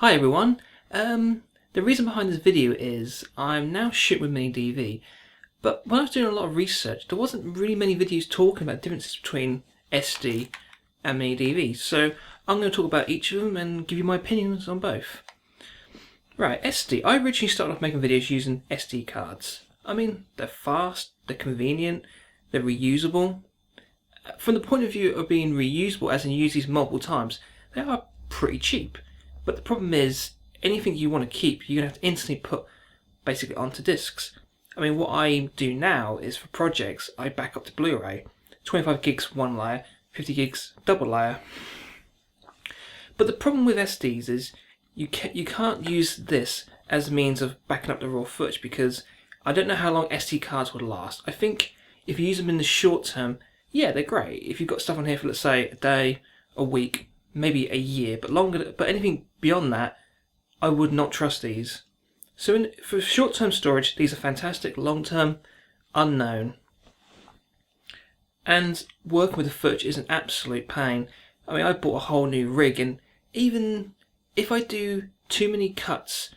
Hi everyone. The reason behind this video is I'm now shooting with MiniDV, but when I was doing a lot of research, there wasn't really many videos talking about differences between SD and MiniDV. So I'm going to talk about each of them and give you my opinions on both. Right, SD. I originally started off making videos using SD cards. I mean, they're fast, they're convenient, they're reusable. From the point of view of being reusable, as in use these multiple times, they are pretty cheap. But the problem is, anything you want to keep, you're going to have to instantly put basically onto discs. I mean, what I do now is for projects, I back up to Blu-ray. 25 gigs one layer, 50 gigs double layer. But the problem with SDs is you can't use this as a means of backing up the raw footage, because I don't know how long SD cards would last. I think if you use them in the short term, yeah, they're great. If you've got stuff on here for, let's say, a day, a week, maybe a year, but anything beyond that, I would not trust these. So for short-term storage, these are fantastic. Long-term, unknown. And working with the footage is an absolute pain. I mean, I bought a whole new rig, and even if I do too many cuts,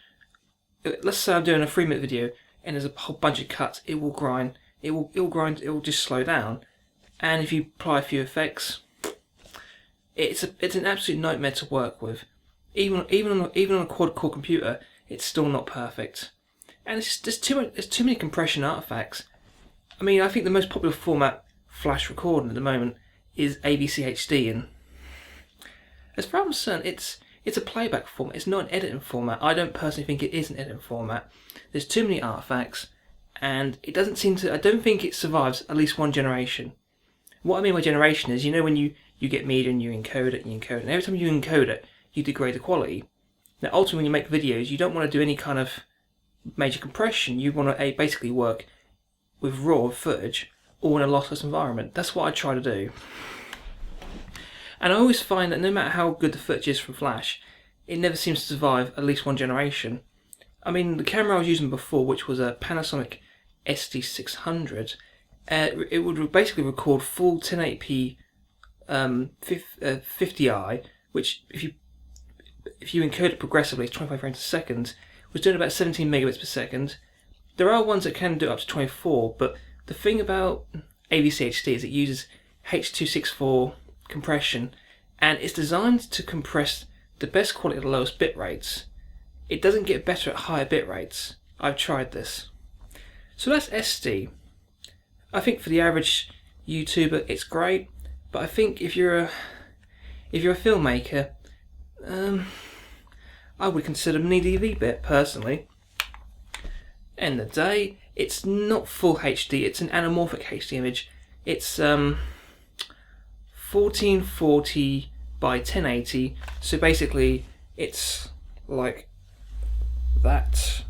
let's say I'm doing a 3-minute video and there's a whole bunch of cuts, it will grind. It will just slow down. And if you apply a few effects, it's an absolute nightmare to work with. Even on a quad-core computer, it's still not perfect. And there's too many compression artifacts. I mean, I think the most popular format flash recording at the moment is AVC HD, and as far as I'm concerned, it's a playback format. It's not an editing format. I don't personally think it is an editing format. There's too many artifacts, and it doesn't seem to. I don't think it survives at least one generation. What I mean by generation is, you know, when you get media and you encode it, and every time you encode it, you degrade the quality. Now, ultimately, when you make videos, you don't want to do any kind of major compression. You want to basically work with raw footage or in a lossless environment. That's what I try to do. And I always find that no matter how good the footage is from Flash, it never seems to survive at least one generation. I mean, the camera I was using before, which was a Panasonic SD600, it would basically record full 1080p 50i, which if you encode it progressively, 25 frames a second, was doing about 17 megabits per second. There are ones that can do up to 24, but the thing about AVC HD is it uses H.264 compression, and it's designed to compress the best quality at the lowest bit rates. It doesn't get better at higher bit rates. I've tried this. So that's SD. I think for the average YouTuber it's great, but I think if you're a filmmaker, I would consider MiniDV bit personally. End of the day, it's not full HD, it's an anamorphic HD image. It's 1440 by 1080, so basically it's like that.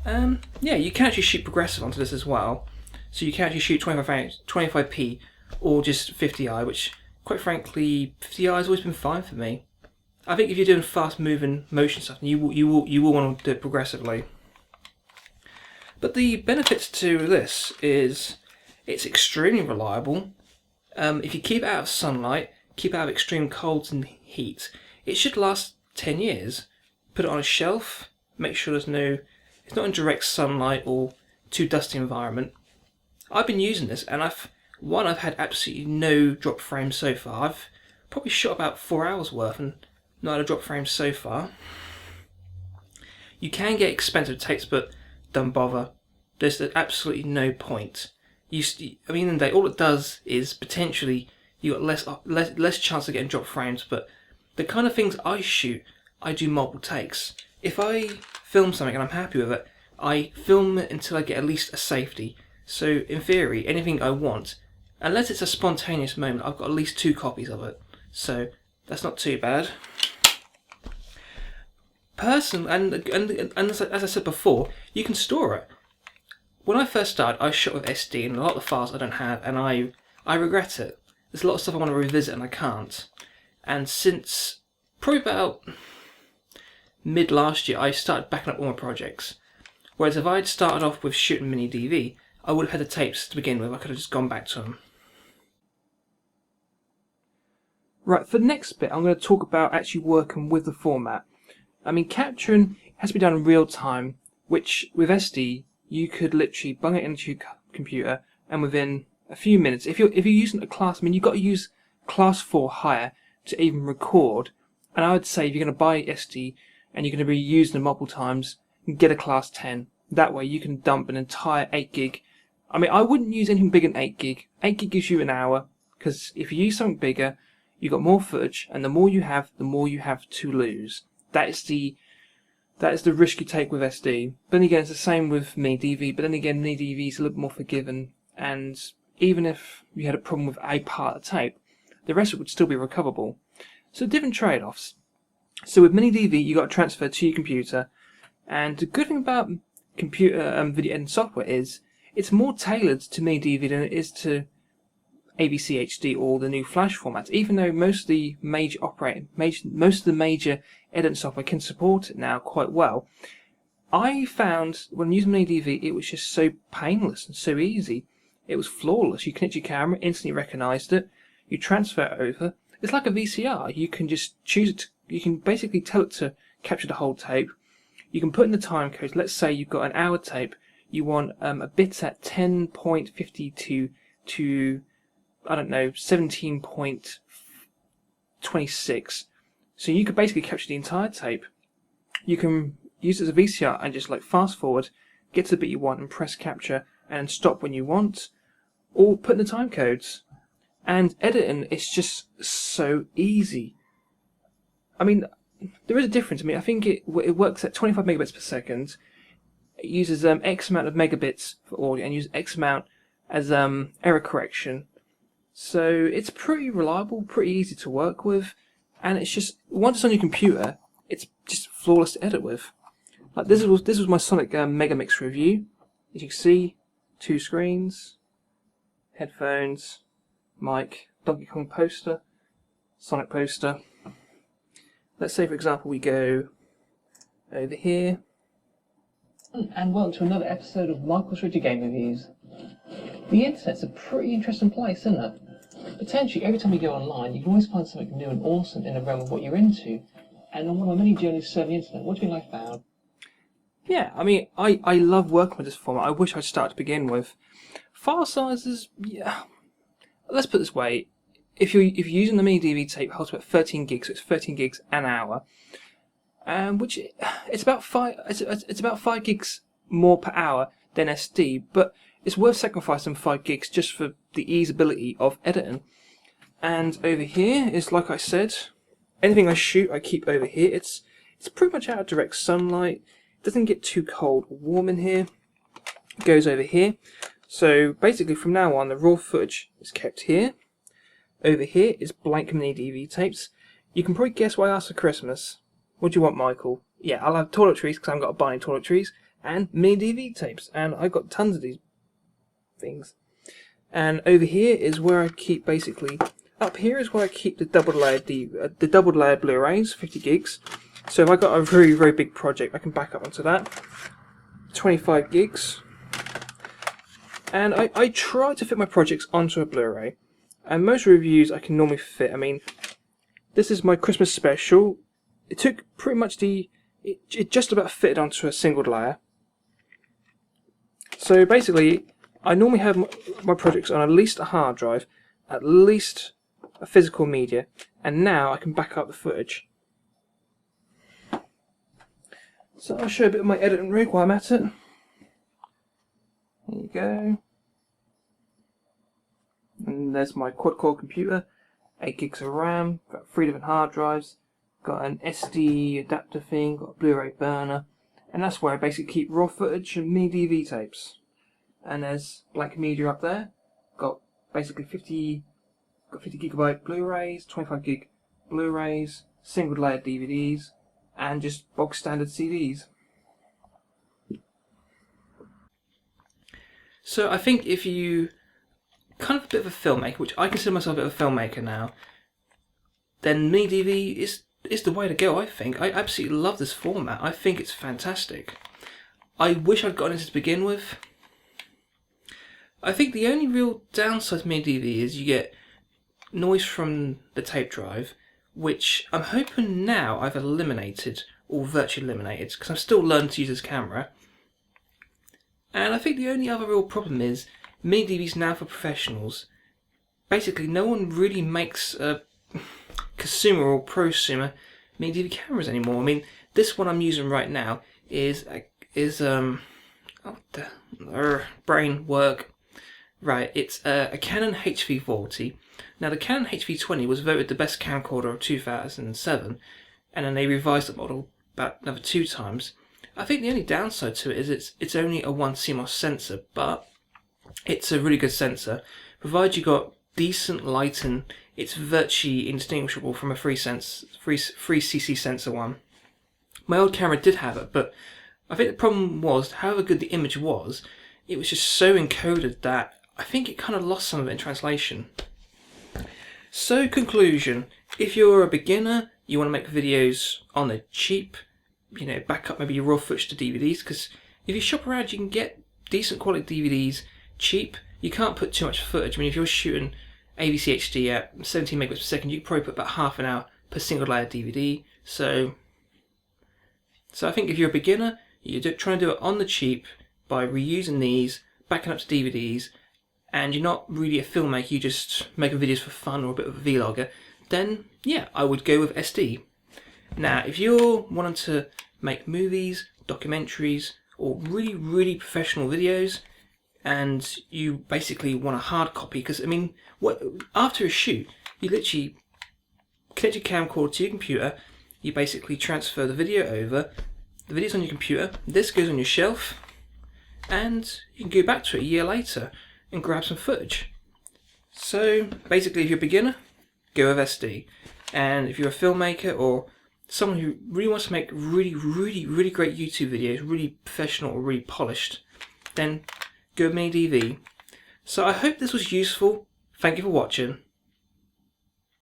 Yeah, you can actually shoot progressive onto this as well, so you can actually shoot 25p or just 50i, which quite frankly 50i has always been fine for me. I think if you're doing fast moving motion stuff, you will want to do it progressively. But the benefits to this is it's extremely reliable. If you keep it out of sunlight, keep it out of extreme colds and heat, it should last 10 years. Put it on a shelf, make sure it's not in direct sunlight or too dusty environment. I've been using this, and I've had absolutely no drop frames so far. I've probably shot about 4 hours worth and not had a drop frame so far. You can get expensive tapes, but don't bother. There's absolutely no point. I mean, in the day, all it does is potentially you got less chance of getting drop frames. But the kind of things I shoot, I do multiple takes. If I film something and I'm happy with it, I film it until I get at least a safety. So in theory, anything I want, unless it's a spontaneous moment, I've got at least 2 copies of it. So that's not too bad. And as I said before, you can store it. When I first started, I shot with SD, and a lot of the files I don't have, and I regret it. There's a lot of stuff I want to revisit and I can't. And since probably about mid last year, I started backing up all my projects. Whereas if I'd started off with shooting MiniDV, I would have had the tapes to begin with. I could have just gone back to them. Right, for the next bit, I'm going to talk about actually working with the format. I mean, capturing has to be done in real time, which with SD, you could literally bung it into your computer, and within a few minutes, if you're using a class, I mean, you've got to use class 4 higher to even record. And I would say if you're going to buy SD and you're going to be using them multiple times, get a class 10. That way you can dump an entire 8 gig. I mean, I wouldn't use anything bigger than 8 gig. 8 gig gives you an hour, because if you use something bigger, you've got more footage, and the more you have to lose. That is the risk you take with SD. But then again, it's the same with MiniDV, but then again, MiniDV is a little more forgiven, and even if you had a problem with a part of the tape, the rest of it would still be recoverable. So different trade-offs. So with MiniDV, you've got to transfer to your computer, and the good thing about computer video editing software is it's more tailored to MiniDV than it is to AVC HD or the new Flash formats. Even though most of the major editing software can support it now quite well, I found when using MiniDV it was just so painless and so easy. It was flawless. You connect your camera, instantly recognised it. You transfer it over. It's like a VCR. You can just choose it. You can basically tell it to capture the whole tape. You can put in the time code. Let's say you've got an hour tape. You want a bit at 10.52 to, I don't know, 17.26. So you could basically capture the entire tape. You can use it as a VCR and just like fast forward, get to the bit you want and press capture and stop when you want, or put in the time codes. And editing is just so easy. I mean, there is a difference. I mean, I think it works at 25 megabits per second. It uses X amount of megabits for audio and uses X amount as error correction. So it's pretty reliable, pretty easy to work with, and it's just once it's on your computer, it's just flawless to edit with. Like this was my Sonic Megamix review. As you can see, 2 screens, headphones, mic, Donkey Kong poster, Sonic poster. Let's say, for example, we go over here. And welcome to another episode of Michael's Video Game Reviews. The internet's a pretty interesting place, isn't it? Potentially, every time you go online, you can always find something new and awesome in the realm of what you're into. And on one of my many journeys surfing the internet, what do you think I found? Yeah, I mean, I love working with this format. I wish I'd started to begin with. File sizes, yeah. Let's put it this way: if you're using the MiniDV tape, it holds about 13 gigs, so it's 13 gigs an hour, which it's about 5 gigs more per hour than SD, but it's worth sacrificing 5 gigs just for the easeability of editing. And over here is, like I said, anything I shoot I keep over here. It's pretty much out of direct sunlight. It doesn't get too cold or warm in here. It goes over here. So basically from now on the raw footage is kept here. Over here is blank MiniDV tapes. You can probably guess what I asked for Christmas. What do you want, Michael? Yeah, I'll have toiletries because I haven't got to buy any toiletries, and MiniDV tapes, and I've got tons of these things. And over here is where I keep basically. Up here is where I keep the double layered Blu-rays, 50 gigs. So if I got a very, very big project, I can back up onto that. 25 gigs. And I try to fit my projects onto a Blu-ray. And most reviews I can normally fit. I mean, this is my Christmas special. It took pretty much it just about fitted onto a single layer. So basically, I normally have my projects on at least a hard drive, at least a physical media, and now I can back up the footage. So I'll show a bit of my editing rig while I'm at it. There you go. And there's my quad-core computer, 8 gigs of RAM, got 3 different hard drives, got an SD adapter thing, got a Blu-ray burner, and that's where I basically keep raw footage and MiniDV tapes. And there's blank media up there, got basically 50 gigabyte Blu-rays, 25 gig Blu-rays, single layered DVDs, and just bog standard CDs. So I think if you kind of a bit of a filmmaker, which I consider myself a bit of a filmmaker now, then MiniDV is the way to go, I think. I absolutely love this format. I think it's fantastic. I wish I'd gotten into it to begin with. I think the only real downside to MiniDV is you get noise from the tape drive, which I'm hoping now I've eliminated, or virtually eliminated, because I'm still learning to use this camera. And I think the only other real problem is MiniDV's now for professionals. Basically, no one really makes a consumer or prosumer MiniDV cameras anymore. I mean, this one I'm using right now is brain work. Right, it's a Canon HV40. Now, the Canon HV20 was voted the best camcorder of 2007, and then they revised the model about another 2 times. I think the only downside to it is it's only a 1 CMOS sensor, but it's a really good sensor. Provided you got decent lighting, it's virtually indistinguishable from a 3cc sensor one. My old camera did have it, but I think the problem was, however good the image was, it was just so encoded that I think it kind of lost some of it in translation. So, conclusion, if you're a beginner, you want to make videos on the cheap, you know, back up maybe your raw footage to DVDs, because if you shop around you can get decent quality DVDs cheap. You can't put too much footage. I mean, if you're shooting AVC HD at 17 megabits per second, you can probably put about half an hour per single layer DVD. So I think if you're a beginner, you're trying to do it on the cheap by reusing these, backing up to DVDs, and you're not really a filmmaker, you just making videos for fun or a bit of a vlogger, then yeah, I would go with SD. Now, if you're wanting to make movies, documentaries, or really, really professional videos, and you basically want a hard copy, because I mean, after a shoot, you literally connect your camcorder to your computer, you basically transfer the video over, the video's on your computer, this goes on your shelf, and you can go back to it a year later and grab some footage. So basically, if you're a beginner, go with SD. And if you're a filmmaker or someone who really wants to make really, really, really great YouTube videos, really professional or really polished, then go with MiniDV. So I hope this was useful. Thank you for watching.